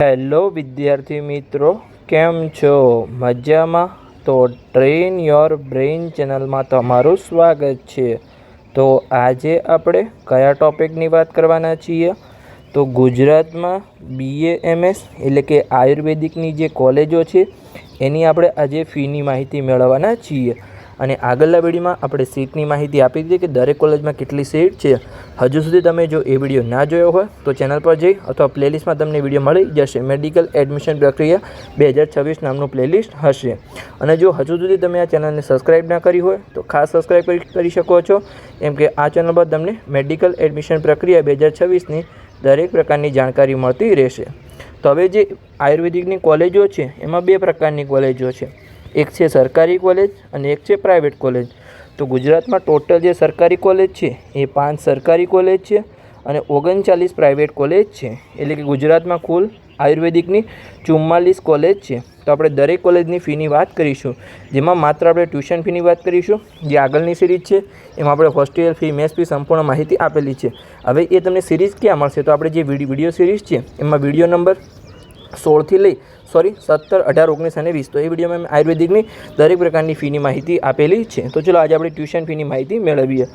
Hello વિદ્યાર્થી મિત્રો, કેમ છો? મજામાં? તો ટ્રેન યોર બ્રેઇન ચેનલમાં તમારું સ્વાગત છે. તો આજે આપણે કયા ટૉપિકની વાત કરવાના છીએ? તો ગુજરાતમાં BAMS એટલે કે આયુર્વેદિકની જે કોલેજો છે એની આપણે આજે ફીની માહિતી મેળવવાના છીએ. અને આગળના વિડીયોમાં આપણે સીટની માહિતી આપી દીધી કે દરેક કોલેજમાં કેટલી સીટ છે. હજુ સુધી તમે જો એ વિડીયો ના જોયો હોય તો ચેનલ પર જઈ અથવા પ્લેલિસ્ટમાં તમને વિડીયો મળી જશે. મેડિકલ એડમિશન પ્રક્રિયા 2026 નામનું પ્લેલિસ્ટ હશે. અને જો હજુ સુધી તમે આ ચેનલને સબસ્ક્રાઈબ ના કરી હોય તો ખાસ સબસ્ક્રાઈબ કરી શકો છો, એમ કે આ ચેનલ પર તમને મેડિકલ એડમિશન પ્રક્રિયા 2026ની દરેક પ્રકારની જાણકારી મળતી રહેશે. તો હવે જે આયુર્વેદિકની કોલેજો છે એમાં બે પ્રકારની કોલેજો છે. એક છે સરકારી કોલેજ અને એક છે પ્રાઇવેટ કોલેજ. તો ગુજરાતમાં ટોટલ જે સરકારી કોલેજ છે એ 5 સરકારી કોલેજ છે અને 39 પ્રાઇવેટ કોલેજ છે. એટલે કે ગુજરાતમાં કુલ આયુર્વેદિકની 44 કોલેજ છે. તો આપણે દરેક કોલેજની ફીની વાત કરીશું, જેમાં માત્ર આપણે ટ્યુશન ફીની વાત કરીશું. જે આગળની સિરીઝ છે એમાં આપણે હોસ્ટેલ ફી, મેસ ફી સંપૂર્ણ માહિતી આપેલી છે. હવે એ તમને સિરીઝ ક્યાં મળશે? તો આપણે જે વિડીયો સિરીઝ છે એમાં વિડીયો નંબર 17 લઈ 17, 18, 19 અને 20. તો એ વિડીયોમાં મેં આયુર્વેદિકની દરેક પ્રકારની ફીની માહિતી આપેલી છે. તો ચલો આજે આપણે ટ્યુશન ફીની માહિતી મેળવીએ.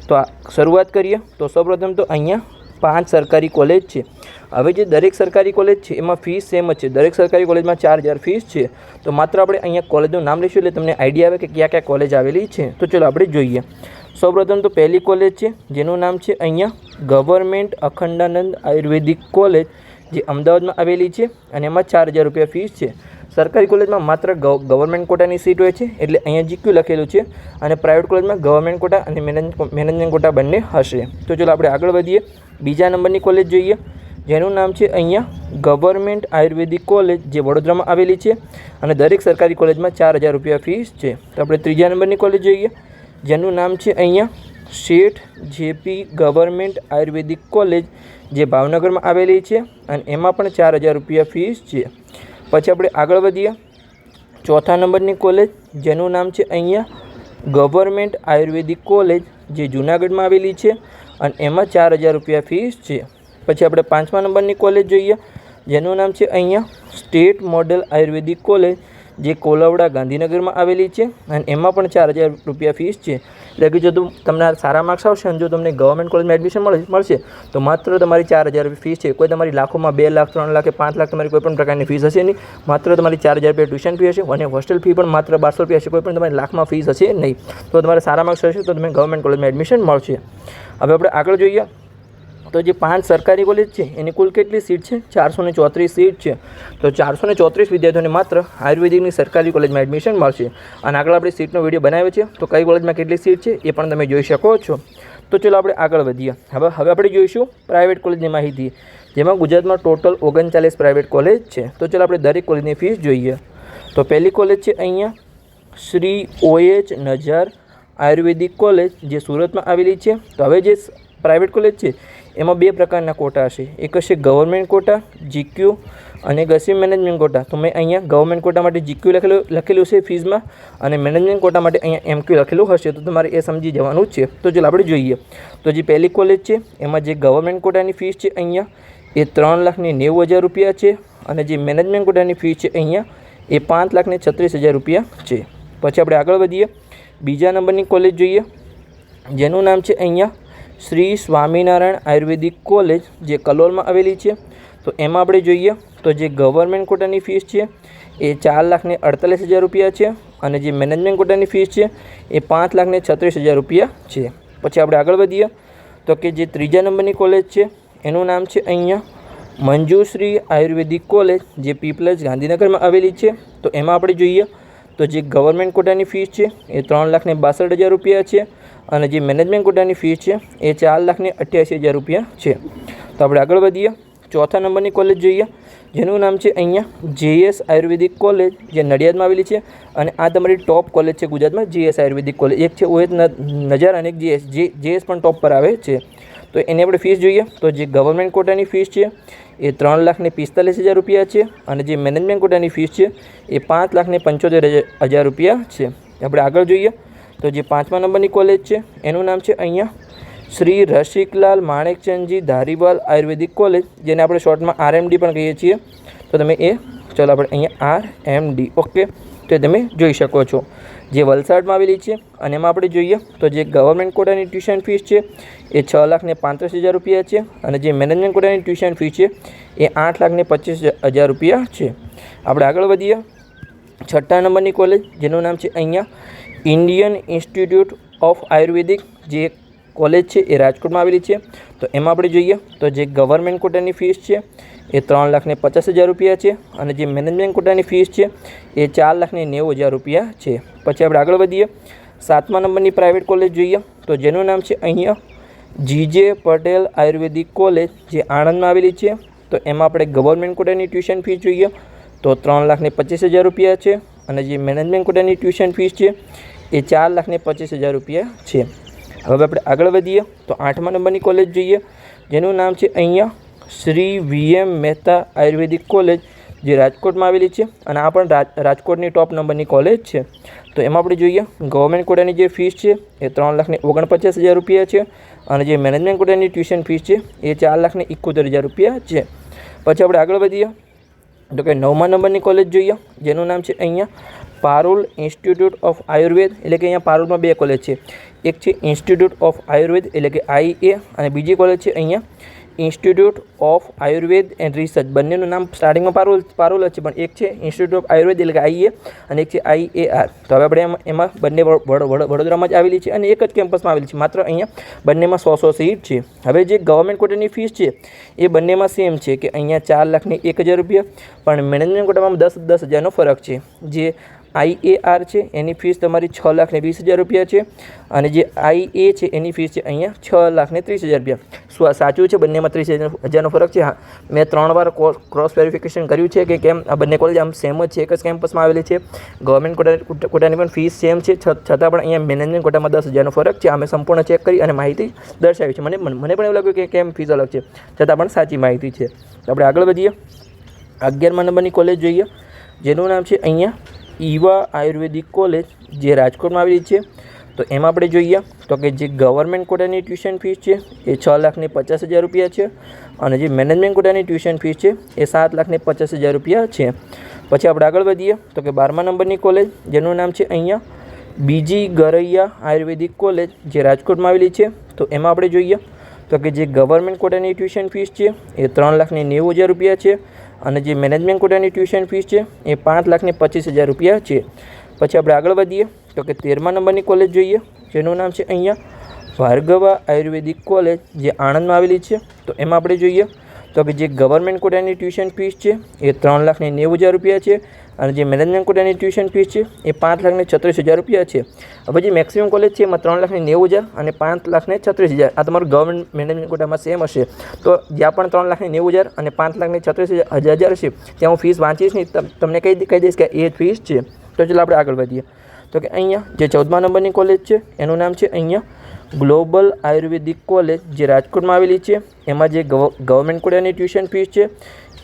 તો શરૂઆત કરીએ. તો સૌપ્રથમ તો અહીંયા 5 સરકારી કોલેજ છે. હવે જે દરેક સરકારી કોલેજ છે એમાં ફીસ સેમ જ છે. દરેક સરકારી કોલેજમાં 4000 ફીસ છે. તો માત્ર આપણે અહીંયા કોલેજનું નામ લઈશું એટલે તમને આઈડિયા આવે કે ક્યાં ક્યાં કોલેજ આવેલી છે. તો ચલો આપણે જોઈએ. સૌપ્રથમ તો પહેલી કોલેજ છે જેનું નામ છે અહીંયા ગવર્મેન્ટ અખંડાનંદ આયુર્વેદિક કોલેજ, જે અમદાવાદમાં આવેલી છે અને એમાં 4000 રૂપિયા ફીસ છે. સરકારી કોલેજમાં માત્ર ગવર્મેન્ટ કોટાની સીટ હોય છે એટલે અહીંયા GQ લખેલું છે, અને પ્રાઇવેટ કોલેજમાં ગવર્મેન્ટ કોટા અને મેનેજમેન્ટ કોટા બંને હશે. તો ચલો આપણે આગળ વધીએ. બીજા નંબરની કોલેજ જોઈએ જેનું નામ છે અહીંયા ગવર્મેન્ટ આયુર્વેદિક કોલેજ, જે વડોદરામાં આવેલી છે અને દરેક સરકારી કોલેજમાં 4000 રૂપિયા ફીસ છે. તો આપણે ત્રીજા નંબરની કોલેજ જોઈએ જેનું નામ છે અહીંયા શેઠ JP ગવર્મેન્ટ આયુર્વેદિક કોલેજ, જે ભાવનગરમાં આવેલી છે અને એમાં પણ 4000 રૂપિયા ફીસ છે. પછી આપણે આગળ વધીએ. ચોથા નંબરની કોલેજ જેનું નામ છે અહીંયા ગવર્મેન્ટ આયુર્વેદિક કોલેજ, જે જૂનાગઢમાં આવેલી છે અને એમાં 4000 રૂપિયા ફીસ છે. પછી આપણે પાંચમા નંબરની કોલેજ જોઈએ જેનું નામ છે અહીંયા સ્ટેટ મોડલ આયુર્વેદિક કોલેજ, જે કોલવડા ગાંધીનગરમાં આવેલી છે અને એમાં પણ 4000 રૂપિયા ફીસ છે. એટલે કે જો તમને સારા માર્ક્સ આવશે અને જો તમને ગવર્મેન્ટ કોલેજમાં એડમિશન મળશે તો માત્ર તમારી 4000 ફીસ છે. કોઈ તમારી લાખોમાં 2 લાખ, 3 લાખ કે 5 લાખ તમારી કોઈ પણ પ્રકારની ફીસ હશે નહીં. માત્ર તમારી 4000 રૂપિયા ટ્યુશન ફી હશે અને હોસ્ટેલ ફી પણ માત્ર 1200 રૂપિયા હશે. કોઈ પણ તમારી લાખમાં ફીસ હશે નહીં. તો તમારે સારા માર્ક્સ હશે તો તમે ગવર્મેન્ટ કોલેજમાં એડમિશન મળશે. હવે આપણે આગળ જોઈએ. તો જે 5 સરકારી કોલેજ છે એની કુલ કેટલી સીટ છે? 434 સીટ છે. તો 434 વિદ્યાર્થીઓને માત્ર આયુર્વેદિકની સરકારી કોલેજમાં એડમિશન મળશે. અને આગળ આપણે સીટનો વિડીયો બનાવ્યો છે, તો કઈ કોલેજમાં કેટલી સીટ છે એ પણ તમે જોઈ શકો છો. તો ચલો આપણે આગળ વધીએ. હવે આપણે જોઈશું પ્રાઇવેટ કોલેજની માહિતી, જેમાં ગુજરાતમાં ટોટલ 39 પ્રાઇવેટ કોલેજ છે. તો ચલો આપણે દરેક કોલેજની ફીસ જોઈએ. તો પહેલી કોલેજ છે અહીંયા શ્રી OH નજાર આયુર્વેદિક કોલેજ, જે સુરતમાં આવેલી છે. તો હવે જે પ્રાઇવેટ કોલેજ છે એમાં બે પ્રકારના કોટા હશે. એક હશે ગવર્મેન્ટ કોટા GQ અને એક હશે મેનેજમેન્ટ કોટા. તો મેં અહીંયા ગવર્મેન્ટ કોટા માટે GQ લખેલું છે ફીઝમાં, અને મેનેજમેન્ટ કોટા માટે અહીંયા MQ લખેલું હશે. તો તમારે એ સમજી જવાનું છે. તો ચાલો આપણે જોઈએ. તો જે પહેલી કોલેજ છે એમાં જે ગવર્મેન્ટ કોટાની ફીસ છે અહીંયા એ 3,90,000 રૂપિયા છે, અને જે મેનેજમેન્ટ કોટાની ફીસ છે અહીંયા એ 5,36,000 રૂપિયા છે. પછી આપણે આગળ વધીએ. બીજા નંબરની કોલેજ જોઈએ જેનું નામ છે અહીંયા શ્રી સ્વામિનારાયણ આયુર્વેદિક કોલેજ, જે કલોલમાં આવેલી છે. તો એમાં આપણે જોઈએ તો જે ગવર્મેન્ટ કોટાની ફીસ છે એ 4,48,000 રૂપિયા છે, અને જે મેનેજમેન્ટ કોટાની ફીસ છે એ 5,36,000 રૂપિયા છે. પછી આપણે આગળ વધીએ. તો કે જે ત્રીજા નંબરની કોલેજ છે એનું નામ છે અહીંયા મંજુશ્રી આયુર્વેદિક કોલેજ, જે પીપલજ ગાંધીનગરમાં આવેલી છે. તો એમાં આપણે જોઈએ તો જે ગવર્મેન્ટ કોટાની ફીસ છે એ 3,62,000 રૂપિયા છે, અને જે મેનેજમેન્ટ કોટાની ફીસ છે એ 4,88,000 રૂપિયા છે. તો આપણે આગળ વધીએ. ચોથા નંબરની કોલેજ જોઈએ જેનું નામ છે અહીંયા JS આયુર્વેદિક કોલેજ, જે નડિયાદમાં આવેલી છે, અને આ તમારી ટોપ કોલેજ છે ગુજરાતમાં. JS આયુર્વેદિક કોલેજ એક છે OH નજાર અને એક JS પણ ટોપ પર આવે છે. તો એની આપણે ફીસ જોઈએ તો જે ગવર્મેન્ટ કોટાની ફીસ છે એ 3,45,000 રૂપિયા છે, અને જે મેનેજમેન્ટ કોટાની ફીસ છે એ 5,75,000 રૂપિયા છે. આપણે આગળ જોઈએ. તો જે પાંચમા નંબરની કોલેજ છે એનું નામ છે અહીંયા શ્રી રસિકલાલ માણેકચંદજી ધારીવાલ આયુર્વેદિક કોલેજ, જેને આપણે શોર્ટમાં RMD પણ કહીએ છીએ. તો તમે એ ચાલો આપણે અહીંયા RMD ઓકે તો તમે જોઈ શકો છો જે વલસાડમાં આવેલી છે. અને એમાં આપણે જોઈએ તો જે ગવર્મેન્ટ કોટાની ટ્યુશન ફીસ છે એ 6,35,000 રૂપિયા છે અને જે મેનેજમેન્ટ કોટાની ટ્યુશન ફી છે એ 8,25,000 રૂપિયા છે. આપણે આગળ વધીએ. 6ઠ્ઠા નંબરની કોલેજ જેનું નામ છે અહીંયા ઇન્ડિયન ઇન્સ્ટિટ્યૂટ ઓફ આયુર્વેદિક જે કોલેજ છે એ રાજકોટમાં આવેલી છે. તો એમાં આપણે જોઈએ તો જે ગવર્મેન્ટ કોટાની ફીસ છે એ 3,50,000 રૂપિયા છે અને જે મેનેજમેન્ટ કોટાની ફીસ છે એ 4,90,000 રૂપિયા છે. પછી આપણે આગળ વધીએ. 7મા નંબરની પ્રાઇવેટ કોલેજ જોઈએ તો જેનું નામ છે અહીંયા GJ પટેલ આયુર્વેદિક કોલેજ જે આણંદમાં આવેલી છે. તો એમાં આપણે ગવર્મેન્ટ કોટાની ટ્યુશન ફીસ જોઈએ તો 3,25,000 રૂપિયા છે અને જે મેનેજમેન્ટ કોટાની ટ્યુશન ફીસ છે એ 4,25,000 રૂપિયા છે. હવે આપણે આગળ વધીએ તો 8મા નંબરની કોલેજ જોઈએ જેનું નામ છે અહીંયા શ્રી VM મહેતા આયુર્વેદિક કોલેજ જે રાજકોટમાં આવેલી છે અને આ પણ રાજકોટની ટોપ નંબરની કોલેજ છે. તો એમાં આપણે જોઈએ ગવર્મેન્ટ કોટાની જે ફીસ છે એ 3,49,000 રૂપિયા છે અને જે મેનેજમેન્ટ કોટાની ટ્યુશન ફીસ છે એ 4,71,000 રૂપિયા છે. પછી આપણે આગળ વધીએ તો કે 9મા નંબરની કોલેજ જોઈએ જેનું નામ છે અહીંયા પારુલ ઇન્સ્ટિટ્યૂટ ઓફ આયુર્વેદ એટલે કે અહીંયા પારુલમાં બે કોલેજ છે. એક છે ઇન્સ્ટિટ્યૂટ ઓફ આયુર્વેદ એટલે કે IA અને બીજી કોલેજ છે અહીંયા institute of Ayurveda and research. બંનેનું નામ સ્ટાર્ટિંગમાં પારુલ જ છે પણ એક છે ઇન્સ્ટિટ્યૂટ ઓફ આયુર્વેદ એટલે કે IA અને એક છે IAR. તો હવે આપણે એમાં બંને વડોદરામાં જ આવેલી છે અને એક જ કેમ્પસમાં આવેલી છે. માત્ર અહીંયા બંનેમાં 100 સીટ છે. હવે જે ગવર્મેન્ટ કોટાની ફીસ છે એ બંનેમાં સેમ છે કે અહીંયા 4,01,000 રૂપિયા પણ મેનેજમેન્ટ કોટામાં 10,000નો ફરક છે. જે IAR છે એની ફીસ તમારી 6,20,000 રૂપિયા છે અને જે IA છે એની ફીસ છે અહીંયા 6,30,000 રૂપિયા. સાચું છે બંનેમાં 30,000નો ફરક છે. હા, મેં 3 વાર ક્રોસ વેરિફિકેશન કર્યું છે કે કેમ આ બંને કોલેજ આમ સેમ જ છે, એક જ કેમ્પસમાં આવેલી છે. ગવર્મેન્ટ કોટાની પણ ફીસ સેમ છે છતાં પણ અહીંયા મેનેજમેન્ટ કોટામાં 10,000નો ફરક છે. અમે સંપૂર્ણ ચેક કરી અને માહિતી દર્શાવી છે. મને પણ એવું લાગ્યું કે કેમ ફીસ અલગ છે છતાં પણ સાચી માહિતી છે. આપણે આગળ વધીએ. 11મા નંબરની કોલેજ જોઈએ જેનું નામ છે અહીંયા ઈવા આયુર્વેદિક કોલેજ જે રાજકોટમાં આવેલી છે. તો એમાં આપણે જોઈએ તો કે જે ગવર્મેન્ટ કોટાની ટ્યુશન ફીસ છે એ 6,50,000 રૂપિયા છે અને જે મેનેજમેન્ટ કોટાની ટ્યુશન ફીસ છે એ 7,50,000 રૂપિયા છે. પછી આપણે આગળ વધીએ તો કે 12મા નંબરની કોલેજ જેનું નામ છે અહીંયા બીજી ગરૈયા આયુર્વેદિક કોલેજ જે રાજકોટમાં આવેલી છે. તો એમાં આપણે જોઈએ તો કે જે ગવર્મેન્ટ કોટાની ટ્યુશન ફીસ છે એ 3,90,000 રૂપિયા છે અને જે મેનેજમેન્ટ કોટાની ટ્યુશન ફીસ છે એ 5,25,000 રૂપિયા છે. પછી આપણે આગળ વધીએ તો કે 13મા નંબરની કોલેજ જોઈએ જેનું નામ છે અહીંયા ભાર્ગવા આયુર્વેદિક કોલેજ જે આણંદમાં આવેલી છે. તો એમાં આપણે જોઈએ તો કે જે ગવર્મેન્ટ કોટાની ટ્યુશન ફીસ છે એ 3,90,000 રૂપિયા છે અને જે મેનેજમેન્ટ કોટાની ટ્યુશન ફીસ છે એ 5,36,000 રૂપિયા છે. હવે જે મેક્સિમમ કોલેજ છે એમાં 3,90,000 અને 5,36,000 આ તમારું ગવર્મેન્ટ મેનેજમેન્ટ કોટામાં સેમ હશે. તો જ્યાં પણ 3,90,000 અને 5,36,000 છે ત્યાં હું ફીસ વાંચીશ નહીં, તમને કહી દઈશ કે એ ફીસ છે. તો ચાલો આપણે આગળ વધીએ તો કે અહીંયા જે 14મા નંબરની કોલેજ છે એનું નામ છે અહીંયા ગ્લોબલ આયુર્વેદિક કોલેજ જે રાજકોટમાં આવેલી છે. એમાં જે ગવર્મેન્ટ કોટાની ટ્યુશન ફીસ છે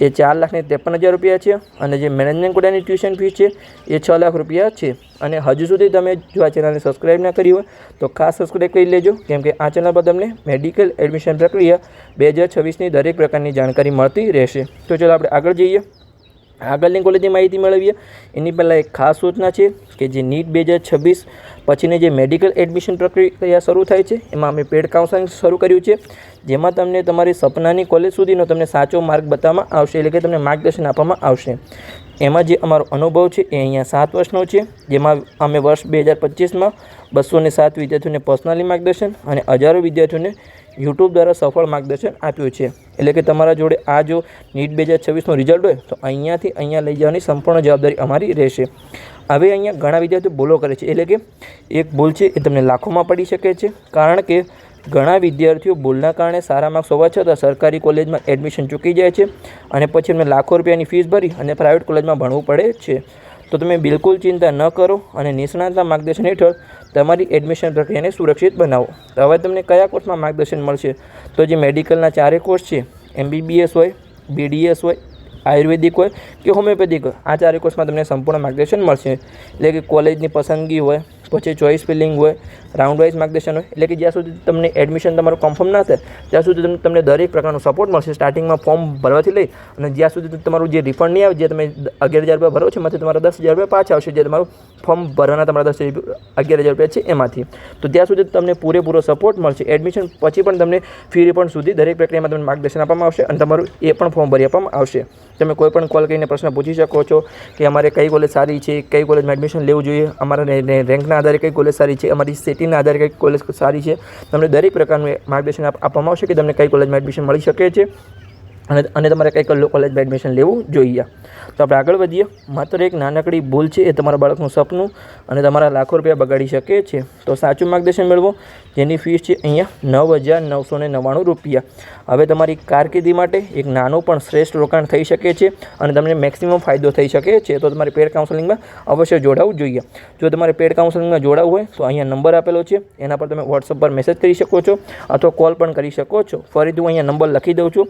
એ 4,53,000 રૂપિયા છે અને જે મેનેજમેન્ટ કોટાની ટ્યુશન ફીસ છે એ 6 લાખ રૂપિયા છે. અને હજુ સુધી તમે જો આ ચેનલને સબસ્ક્રાઈબ ના કરી હોય તો ખાસ સબસ્ક્રાઈબ કરી લેજો કેમ કે આ ચેનલ પર તમને મેડિકલ એડમિશન પ્રક્રિયા 2026ની દરેક પ્રકારની જાણકારી મળતી રહેશે. તો ચાલો આપણે આગળ જઈએ. આગળની કોલેજની માહિતી મેળવીએ એની પહેલાં એક ખાસ સૂચના છે કે જે નીટ 2026 પછીની જે મેડિકલ એડમિશન પ્રક્રિયા શરૂ થાય છે એમાં અમે પેડ કાઉન્સેલિંગ શરૂ કર્યું છે જેમાં તમને તમારી સપનાની કોલેજ સુધીનો તમને સાચો માર્ગ બતાવવામાં આવશે એટલે કે તમને માર્ગદર્શન આપવામાં આવશે. એમાં જે અમારો અનુભવ છે એ અહીંયા 7 વર્ષનો છે જેમાં અમે વર્ષ 2025માં 207 વિદ્યાર્થીઓને પર્સનલી માર્ગદર્શન અને હજારો વિદ્યાર્થીઓને યુટ્યુબ દ્વારા સફળ માર્ગદર્શન આપ્યું છે. એટલે કે તમારા જોડે આ જો નીટ 2026નું રિઝલ્ટ હોય તો અહીંયાથી અહીંયા લઈ જવાની સંપૂર્ણ જવાબદારી અમારી રહેશે. હવે અહીંયા ઘણા વિદ્યાર્થીઓ ભૂલો કરે છે એટલે કે એક ભૂલ છે એ તમને લાખોમાં પડી શકે છે કારણ કે ઘણા વિદ્યાર્થીઓ ભૂલના કારણે સારા માર્ક્સ હોવા છતાં સરકારી કોલેજમાં એડમિશન ચૂકી જાય છે અને પછી એમને લાખો રૂપિયાની ફીસ ભરી અને પ્રાઇવેટ કોલેજમાં ભણવું પડે છે. તો તમે બિલકુલ ચિંતા ન કરો અને નિષ્ણાતના માર્ગદર્શન હેઠળ તમારી એડમિશન પ્રક્રિયાને સુરક્ષિત બનાવો. હવે તમને કયા કોર્સમાં માર્ગદર્શન મળશે તો જે મેડિકલના 4 કોર્સ છે MBBS હોય, BDS હોય, આયુર્વેદિક હોય કે હોમિયોપેથિક હોય આ 4 કોર્સમાં તમને સંપૂર્ણ માર્ગદર્શન મળશે. એટલે કે કોલેજની પસંદગી હોય પછી ચોઇસ ફિલિંગ હોય, રાઉન્ડ વાઇઝ માર્ગદર્શન હોય, એટલે કે જ્યાં સુધી તમને એડમિશન તમારું કન્ફર્મ ના થાય ત્યાં સુધી તમને દરેક પ્રકારનો સપોર્ટ મળશે. સ્ટાર્ટિંગમાં ફોર્મ ભરવાથી લઈ અને જ્યાં સુધી તમારું જે રિફંડ નહીં આવે, જે તમે 11,000 રૂપિયા ભરો છો એમાંથી તમારા 10,000 રૂપિયા પાછા આવશે, જે તમારું ફોર્મ ભરવાના તમારા 11,000 રૂપિયા છે એમાંથી. તો ત્યાં સુધી તમને પૂરેપૂરો સપોર્ટ મળશે. એડમિશન પછી પણ તમને ફી રિફંડ સુધી દરેક પ્રક્રિયામાં તમને માર્ગદર્શન આપવામાં આવશે અને તમારું એ પણ ફોર્મ ભરી આપવામાં આવશે. તમે કોઈ પણ કોલ કરીને પ્રશ્ન પૂછી શકો છો કે અમારે કઈ કોલેજ સારી છે, કઈ કોલેજમાં એડમિશન લેવું જોઈએ, અમારા રેન્કના આધારે કઈ કોલેજ સારી છે, અમારી સિટીના આધારે કઈ કોલેજ સારી છે. તમને દરેક પ્રકારનું માર્ગદર્શન આપવામાં આવશે કે તમને કઈ કોલેજમાં એડમિશન મળી શકે છે અને તમારે કઈ કોલેજમાં એડમિશન લેવું જોઈએ. તો આપણે આગળ વધીએ. માત્ર એક નાનકડી ભૂલ છે એ તમારા બાળકનું સપનું અને તમારા લાખો રૂપિયા બગાડી શકે છે. તો સાચું માર્ગદર્શન મેળવો, જેની ફીસ છે અહીંયા 9,999 રૂપિયા. હવે તમારી કારકિર્દી માટે એક નાનું પણ શ્રેષ્ઠ રોકાણ થઈ શકે છે અને તમને મેક્સિમમ ફાયદો થઈ શકે છે. તો તમારે પેડ કાઉન્સેલિંગમાં અવશ્ય જોડાવવું જોઈએ. જો તમારે પેડ કાઉન્સેલિંગમાં જોડાવવું હોય તો અહીંયા નંબર આપેલો છે, એના પર તમે વોટ્સઅપ પર મેસેજ કરી શકો છો અથવા કોલ પણ કરી શકો છો. ફરીથી હું અહીંયા નંબર લખી દઉં છું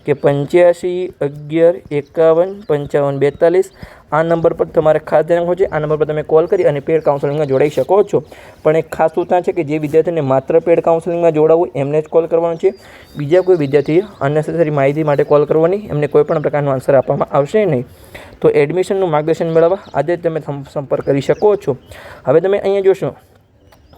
કે 85 11 51 55 42. આ નંબર પર તમારે ખાસ ધ્યાન રાખવું છે. આ નંબર પર તમે કોલ કરી અને પેડ કાઉન્સેલિંગમાં જોડાઈ શકો છો. પણ એક ખાસ સૂચના છે કે જે વિદ્યાર્થીને માત્ર પેડ કાઉન્સેલિંગમાં જોડાવવું એમને જ કોલ કરવાનો છે. બીજા કોઈ વિદ્યાર્થીએ અનનેસેસરી માહિતી માટે કોલ કરવાની, એમને કોઈ પણ પ્રકારનો આન્સર આપવામાં આવશે નહીં. તો એડમિશનનું માર્ગદર્શન મેળવવા આજે તમે સંપર્ક કરી શકો છો. હવે તમે અહીંયા જોશો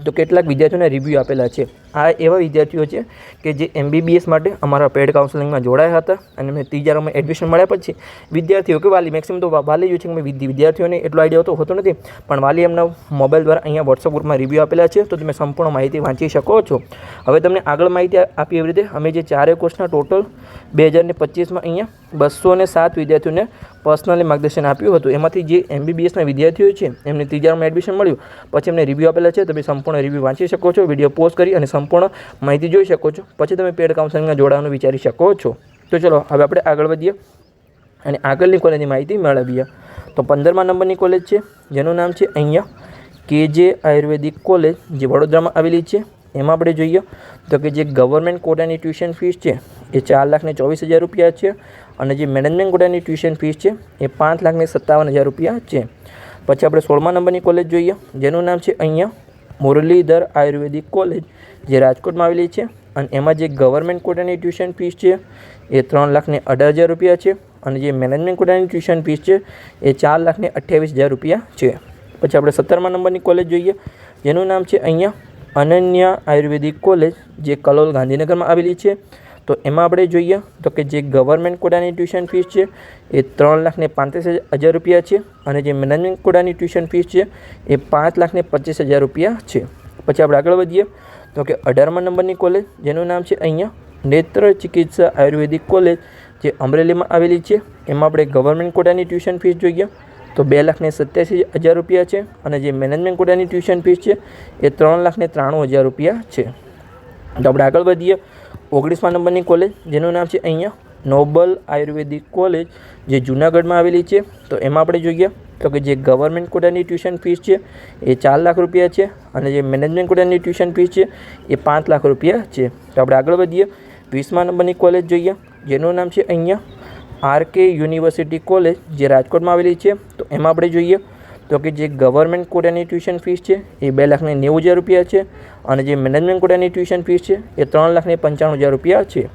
તો કેટલાક વિદ્યાર્થીઓને રિવ્યૂ આપેલા છે. આ એવા વિદ્યાર્થીઓ છે કે જે MBBS માટે અમારા પેડ કાઉન્સેલિંગમાં જોડાયા હતા અને મેં ત્રીજા રાઉન્ડમાં એડમિશન મળ્યા પછી વિદ્યાર્થીઓ કે વાલી, મેક્સિમમ તો વાલી જ છે કે વિદ્યાર્થીઓને એટલો આઈડિયા હોતો નથી, પણ વાલી એમના મોબાઈલ દ્વારા અહીંયા વોટ્સઅપ ગ્રુપમાં રિવ્યૂ આપેલા છે. તો તમે સંપૂર્ણ માહિતી વાંચી શકો છો. હવે તમને આગળ માહિતી આપી એવી રીતે અમે જે ચારેય કોર્સના ટોટલ 2025માં અહીંયા 207 વિદ્યાર્થીઓને પર્સનલી માર્ગદર્શન આપ્યું હતું. એમાંથી જે MBBSના વિદ્યાર્થીઓ છે એમને ત્રીજા રાઉન્ડમાં એડમિશન મળ્યું પછી એમને રિવ્યૂ આપેલા છે. તમે સંપૂર્ણ રિવ્યૂ વાંચી શકો છો, વિડીયો પોઝ કરી અને સંપૂર્ણ માહિતી જોઈ શકો છો. પછી તમે પેડ કાઉન્સેલિંગમાં જોડાવાનું વિચારી શકો છો. તો ચલો હવે આપણે આગળ વધીએ અને આગળની કોલેજની માહિતી મેળવીએ. તો 15મા નંબરની કોલેજ છે જેનું નામ છે અહીંયા KJ આયુર્વેદિક કોલેજ, જે વડોદરામાં આવેલી છે. એમાં આપણે જોઈએ તો કે જે ગવર્મેન્ટ કોટાની ટ્યુશન ફીસ છે એ 4,24,000 રૂપિયા છે અને જે મેનેજમેન્ટ કોટાની ટ્યુશન ફીસ છે એ 5,57,000 રૂપિયા છે. પછી આપણે 16મા નંબરની કોલેજ જોઈએ જેનું નામ છે અહીંયા મુરલીધર આયુર્વેદિક કોલેજ, જે રાજકોટમાં આવેલી છે અને એમાં જે ગવર્મેન્ટ કોટાની ટ્યુશન ફીસ છે એ 3,18,000 રૂપિયા છે અને જે મેનેજમેન્ટ કોટાની ટ્યુશન ફીસ છે એ 4,28,000 રૂપિયા છે. પછી આપણે 17મા નંબરની કોલેજ જોઈએ જેનું નામ છે અહીંયા અનન્યા આયુર્વેદિક કોલેજ, જે કલોલ ગાંધીનગરમાં આવેલી છે. તો એમાં આપણે જોઈએ તો કે જે ગવર્મેન્ટ કોટાની ટ્યુશન ફીસ છે એ 3,35,000 રૂપિયા છે અને જે મેનેજમેન્ટ કોટાની ટ્યુશન ફીસ છે એ 5,25,000 રૂપિયા છે. પછી આપણે આગળ વધીએ તો કે 18મા નંબરની કોલેજ જેનું નામ છે અહીંયા નેત્ર ચિકિત્સા આયુર્વેદિક કોલેજ, જે અમરેલીમાં આવેલી છે. એમાં આપણે ગવર્મેન્ટ કોટાની ટ્યુશન ફીસ જોઈએ તો 2,87,000 રૂપિયા છે અને જે મેનેજમેન્ટ કોટાની ટ્યુશન ફીસ છે એ 3,93,000 રૂપિયા છે. તો આપણે આગળ વધીએ 19મા નંબરની કોલેજ જેનું નામ છે અહીંયા નોબલ આયુર્વેદિક કોલેજ, જે જૂનાગઢમાં આવેલી છે. તો એમાં આપણે જોઈએ તો કે જે ગવર્મેન્ટ કોટાની ટ્યુશન ફીસ છે એ 4 લાખ રૂપિયા છે અને જે મેનેજમેન્ટ કોટાની ટ્યુશન ફીસ છે એ 5 લાખ રૂપિયા છે. તો આપણે આગળ વધીએ 20મા નંબરની કોલેજ જોઈએ જેનું નામ છે અહીંયા RK યુનિવર્સિટી કોલેજ, જે રાજકોટમાં આવેલી છે. તો એમાં આપણે જોઈએ તો કે જે ગવર્મેન્ટ કોટાની ટ્યુશન ફીસ છે એ 2,90,000 રૂપિયા છે અને જે મેનેજમેન્ટ કોટાની ટ્યુશન ફીસ છે એ 3,95,000 રૂપિયા છે.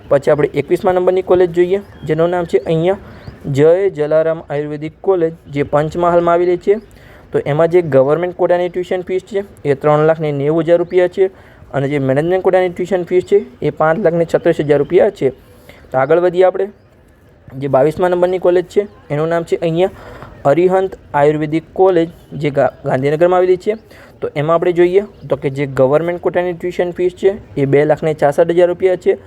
પછી આપણે 21મા નંબરની કોલેજ જોઈએ જેનું નામ છે અહીંયા જય જલારામ આયુર્વેદિક કોલેજ, જે પંચમહાલમાં આવેલી છે. તો એમાં જે ગવર્મેન્ટ કોટાની ટ્યુશન ફીસ છે એ 3,90,000 રૂપિયા છે અને જે મેનેજમેન્ટ કોટાની ટ્યુશન ફીસ છે એ 5,36,000 રૂપિયા છે. તો આગળ વધીએ આપણે જે 22મા નંબરની કોલેજ છે એનું નામ છે અહીંયા અરિહંત આયુર્વેદિક કોલેજ, જે ગાંધીનગરમાં આવેલી છે. તો એમાં આપણે જોઈએ તો કે જે ગવર્મેન્ટ કોટાની ટ્યુશન ફીસ છે એ 2,66,000 રૂપિયા છે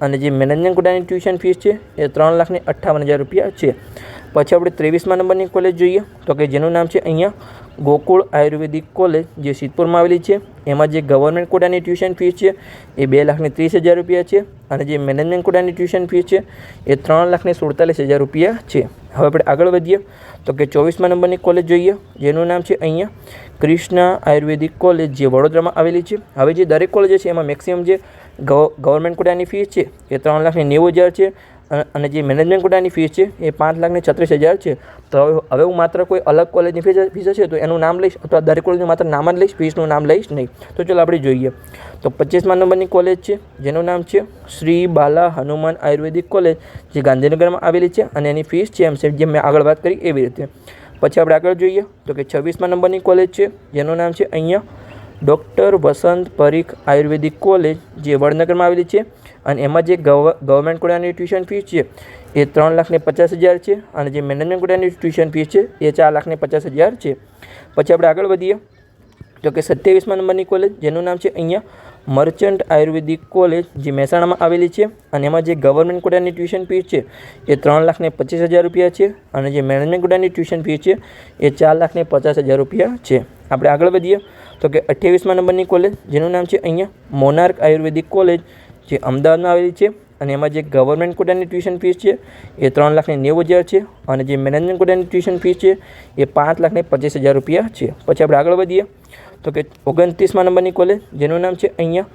અને જે મેનેજમેન્ટ કોટાની ટ્યુશન ફીસ છે એ 3,58,000 રૂપિયા છે. પછી આપણે 23મા નંબરની કોલેજ જોઈએ તો કે જેનું નામ છે અહીંયા ગોકુળ આયુર્વેદિક કોલેજ, જે સિદ્ધપુરમાં આવેલી છે. એમાં જે ગવર્મેન્ટ કોટાની ટ્યુશન ફીસ છે એ 2,30,000 રૂપિયા છે અને જે મેનેજમેન્ટ કોટાની ટ્યુશન ફીસ છે એ 3,47,000 રૂપિયા છે. હવે આપણે આગળ વધીએ તો કે 24મા નંબરની કોલેજ જોઈએ જેનું નામ છે અહીંયા કૃષ્ણા આયુર્વેદિક કોલેજ, જે વડોદરામાં આવેલી છે. હવે જે દરેક કોલેજ છે એમાં મેક્સિમમ જે ગવર્મેન્ટ કોટાની ફીસ છે એ 3,90,000 છે અને જે મેનેજમેન્ટ કોટાની ફીસ છે એ 5,36,000 છે. તો હવે હું માત્ર કોઈ અલગ કોલેજની ફીસ હશે તો એનું નામ લઈશ, અથવા દરેક કોલેજનું માત્ર નામ જ લઈશ, ફીસનું નામ લઈશ નહીં. તો ચાલો આપણે જોઈએ. તો 25મા નંબરની કોલેજ છે જેનું નામ છે શ્રી બાલા હનુમાન આયુર્વેદિક કોલેજ, જે ગાંધીનગરમાં આવેલી છે, અને એની ફીસ છે જેમ મેં આગળ વાત કરી એવી રીતે. પછી આપણે આગળ જોઈએ તો કે 26મા નંબરની કોલેજ છે જેનું નામ છે અહીંયા ડૉક્ટર વસંત પરીખ આયુર્વેદિક કોલેજ, જે વડનગરમાં આવેલી છે, અને એમાં જે ગવર્મેન્ટ કોટાની ટ્યુશન ફીસ છે એ 3,50,000 છે, અને જે મેનેજમેન્ટ કોટાની ટ્યુશન ફીસ છે એ 4,50,000 છે. પછી આપણે આગળ વધીએ તો કે 27મા નંબરની કોલેજ જેનું નામ છે અહીંયા મર્ચન્ટ આયુર્વેદિક કોલેજ, જે મહેસાણામાં આવેલી છે, અને એમાં જે ગવર્મેન્ટ કોટાની ટ્યુશન ફીસ છે એ 3,25,000 રૂપિયા છે, અને જે મેનેજમેન્ટ કોટાની ટ્યુશન ફીસ છે એ 4,50,000 રૂપિયા છે. આપણે આગળ વધીએ તો કે 28મા નંબરની કોલેજ જેનું નામ છે અહીંયા મોનાર્ક આયુર્વેદિક કોલેજ, જે અમદાવાદમાં આવેલી છે, અને એમાં જે ગવર્મેન્ટ કોટાની ટ્યુશન ફીસ છે એ 3,90,000 છે, અને જે મેનેજમેન્ટ કોટાની ટ્યુશન ફીસ છે એ 5,25,000 રૂપિયા છે. પછી આપણે આગળ વધીએ તો કે 29મા નંબરની કોલેજ જેનું નામ છે અહીંયા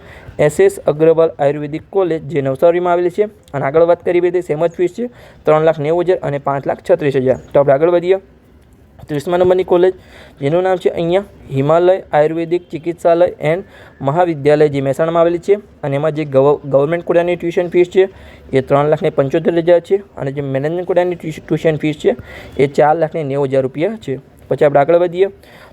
SS અગ્રવાલ આયુર્વેદિક કોલેજ, જે નવસારીમાં આવેલી છે, અને આગળ વાત કરી રીતે સેમ જ ફીસ છે 3,90,000 અને 5,36,000. તો આપણે આગળ વધીએ 30મા નંબરની કોલેજ જેનું નામ છે અહીંયા હિમાલય આયુર્વેદિક ચિકિત્સાલય એન્ડ મહાવિદ્યાલય, જે મહેસાણામાં આવેલી છે, અને એમાં જે ગવર્મેન્ટ કોટાની ટ્યુશન ફીસ છે એ 3,75,000 છે, અને જે મેનેજમેન્ટ કોટાની ટ્યુશન ફીસ છે એ 4,90,000 રૂપિયા છે. પછી આપણે આગળ વધીએ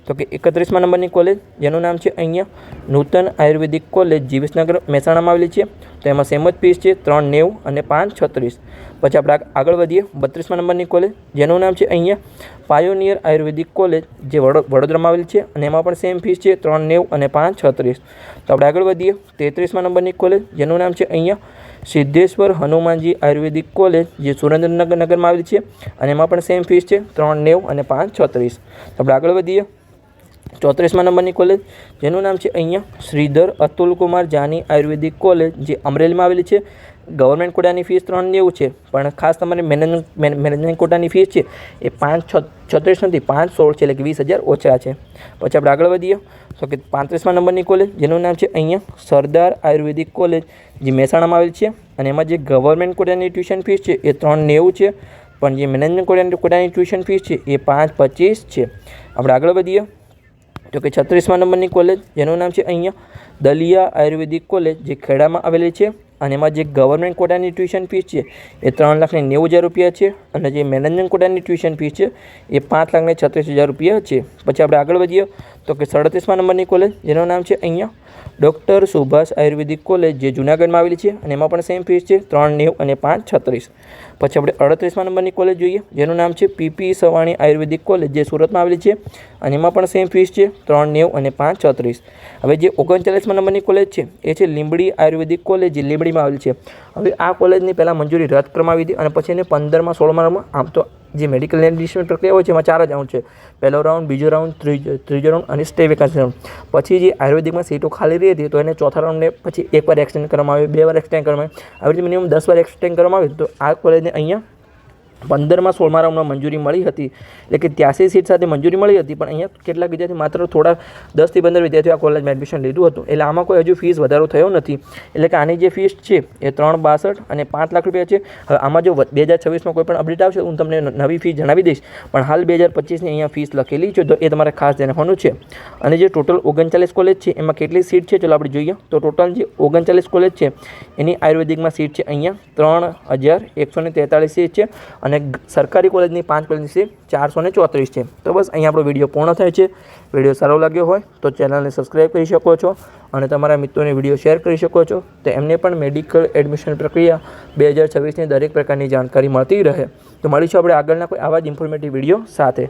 તો કે 31મા નંબરની કોલેજ જેનું નામ છે અહીંયા નૂતન આયુર્વેદિક કોલેજ, જે વિસનગર મહેસાણામાં આવેલી છે, તો એમાં સેમ જ ફીસ છે 3,90,000 અને 5,36. પછી આપણે આગળ વધીએ 32મા નંબરની કોલેજ જેનું નામ છે અહીંયા પાયોનિયર આયુર્વેદિક કોલેજ, જે વડોદરામાં આવેલી છે, અને એમાં પણ સેમ ફીસ છે 3,90,000 અને 5,36. તો આપણે આગળ વધીએ 33મા નંબરની કોલેજ જેનું નામ છે અહીંયા સિદ્ધેશ્વર હનુમાનજી આયુર્વેદિક કોલેજ, જે સુરેન્દ્રનગરમાં આવેલી છે, અને એમાં પણ સેમ ફીસ છે 3,90,000 અને 5,36. તો આપણે આગળ વધીએ 34મા નંબરની કોલેજ જેનું નામ છે અહીંયા શ્રીધર અતુલકુમાર જાની આયુર્વેદિક કોલેજ, જે અમરેલીમાં આવેલી છે. ગવર્મેન્ટ કોટાની ફીસ 3,90,000 છે, પણ ખાસ તમારે મેનેજમેન્ટ કોટાની ફીસ છે એ 5,36 નથી, 5,16 છે, એટલે કે 20,000 ઓછા છે. પછી આપણે આગળ વધીએ તો કે 35મા નંબરની કોલેજ જેનું નામ છે અહીંયા સરદાર આયુર્વેદિક કોલેજ, જે મહેસાણામાં આવેલી છે, અને એમાં જે ગવર્મેન્ટ કોટાની ટ્યુશન ફીસ છે એ 3,90,000 છે, પણ જે મેનેજમેન્ટ કોટાની ટ્યુશન ફીસ છે એ 5,25 છે. આપણે આગળ વધીએ તો કે 36મા નંબરની કોલેજ જેનું નામ છે અહીંયા દલિયા આયુર્વેદિક કોલેજ, જે ખેડામાં આવેલી છે, અને એમાં જે ગવર્મેન્ટ કોટાની ટ્યુશન ફીસ છે એ 3,90,000 રૂપિયા છે, અને જે મેનેજમેન્ટ કોટાની ટ્યુશન ફીસ છે એ 5,36,000 રૂપિયા છે. પછી આપણે આગળ વધીએ તો કે 37મા નંબરની કોલેજ જેનું નામ છે અહીંયા ડૉક્ટર સુભાષ આયુર્વેદિક કોલેજ, જે જૂનાગઢમાં આવેલી છે, અને એમાં પણ સેમ ફીસ છે 3,90,000 અને 5,36. પછી આપણે 38મા નંબરની કોલેજ જોઈએ જેનું નામ છે PP સવાણી આયુર્વેદિક કોલેજ, જે સુરતમાં આવેલી છે, અને એમાં પણ સેમ ફીસ છે 3,90,000 અને 5,36. હવે જે 39મા નંબરની કોલેજ છે એ છે લીંબડી આયુર્વેદિક કોલેજ, જે લીંબડીમાં આવેલી છે. હવે આ કોલેજની પહેલાં મંજૂરી રદ કરવામાં આવી હતી, અને પછી એને 15મા 16મા આમ તો જે મેડિકલ એડમિશન પ્રક્રિયા હોય છે એમાં 4 જ રાઉન્ડ છે, પહેલો રાઉન્ડ, બીજો રાઉન્ડ, ત્રીજો રાઉન્ડ અને સ્ટે વેકેન્સી રાઉન્ડ. પછી જે આયુર્વેદિકમાં સીટો ખાલી રહી હતી તો એને ચોથા રાઉન્ડને પછી એકવાર એક્સટેન્ડ કરવામાં આવે, 2 વાર એક્સટેન્ડ કરવામાં આવે, આવી રીતે મિનિમમ 10 વાર એક્સટેન્ડ કરવામાં આવે. તો આ કોલેજને અહીંયા 15મા 16મા રાઉન્ડમાં મંજૂરી મળી હતી, એટલે કે 83 સીટ સાથે મંજૂરી મળી હતી, પણ અહીંયા કેટલાક વિદ્યાર્થી માત્ર થોડા 10 થી 15 વિદ્યાર્થીઓ આ કોલેજમાં એડમિશન લીધું હતું, એટલે આમાં કોઈ હજુ ફીસ વધારો થયો નથી. એટલે કે આની જે ફીસ છે એ 3,62 અને 5 લાખ રૂપિયા છે. હવે આમાં જો 2026માં કોઈ પણ અપડેટ આવશે હું તમને નવી ફીસ જણાવી દઈશ, પણ હાલ 2025ની અહીંયા ફીસ લખેલી છે, તો એ તમારે ખાસ ધ્યાન રાખવાનું છે. અને જે ટોટલ 39 કોલેજ છે એમાં કેટલી સીટ છે ચાલો આપણે જોઈએ. તો ટોટલ જે 39 કોલેજ છે એની આયુર્વેદિકમાં સીટ છે અહીંયા 3,143 સીટ છે, અને સરકારી કોલેજની 5 કોલેજની સીટ 434 છે. તો બસ અહીંયા આપણો વિડીયો પૂર્ણ થાય છે. વિડીયો સારો લાગ્યો હોય તો ચેનલને સબસ્ક્રાઈબ કરી શકો છો, અને તમારા મિત્રોને વિડીયો શેર કરી શકો છો, તો એમને પણ મેડિકલ એડમિશન પ્રક્રિયા 2026ની દરેક પ્રકારની જાણકારી મળતી રહે. તો મળીશું આપણે આગળના કોઈ આવા જ ઇન્ફોર્મેટિવ વિડીયો સાથે.